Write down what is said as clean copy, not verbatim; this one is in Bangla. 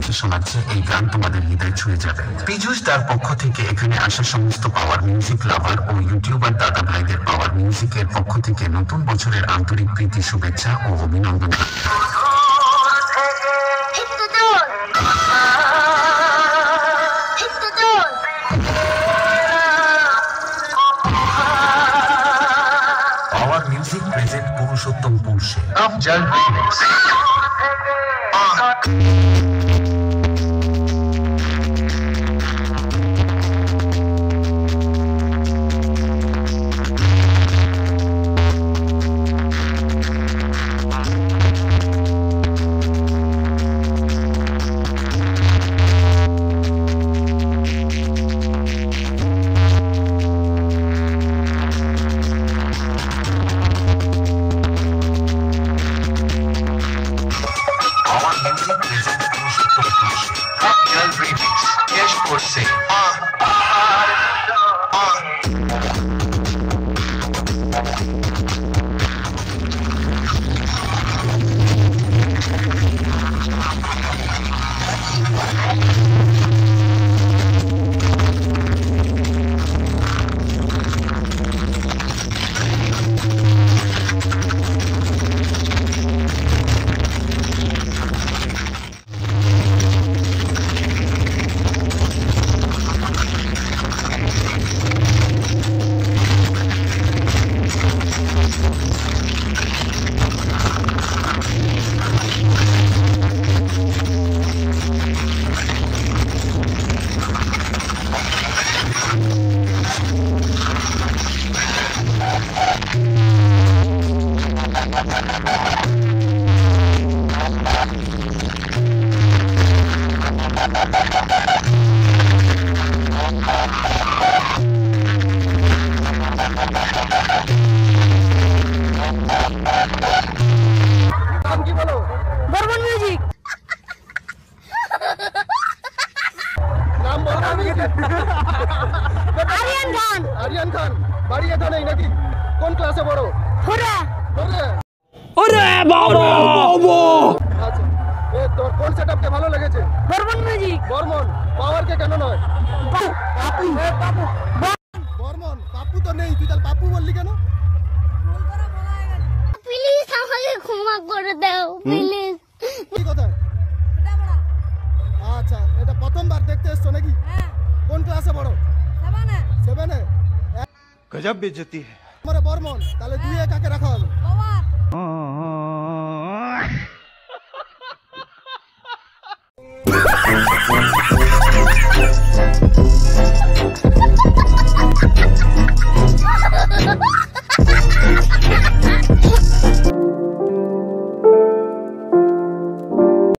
কণ্ঠে শোনাচ্ছে এই গান তোমাদের হৃদয় ছুঁয়ে যাবে। পীযূষ তার পক্ষ থেকে এখানে আসা সমস্ত পাওয়ার মিউজিক লাভার ও ইউটিউবার দাদা ভাইদের পাওয়ার মিউজিকের পক্ষ থেকে নতুন বছরের আন্তরিক প্রীতি, শুভেচ্ছা ও অভিনন্দন। পাওয়ার মিউজিক প্রেজেন্ট পুরুষোত্তম পুরুষে আফজাল রিমিক্স। আরিয়ান খান বাড়ি এখানেই নাকি? কোন ক্লাসে পড়ো? ওরে বাবা বাবা। আচ্ছা, তোর কোন সেটআপকে ভালো লেগেছে? বর্মন মিউজিক। বর্মন পাওয়ারকে কেন নয়? পাপু পাপু বর্মন পাপু তো নেই, তুই তাহলে পাপু বললি কেন? প্লিজ আমাকে ক্ষমা করে দাও প্লিজ। কি কথা? আচ্ছা, এটা প্রথমবার দেখতে এসছো নাকি? কোন ক্লাসে পড়ো? 7-এ। गजब बेइज्जती है। আমারে বর্মন, তাহলে দুই কাকে রাখা হবে? बाबा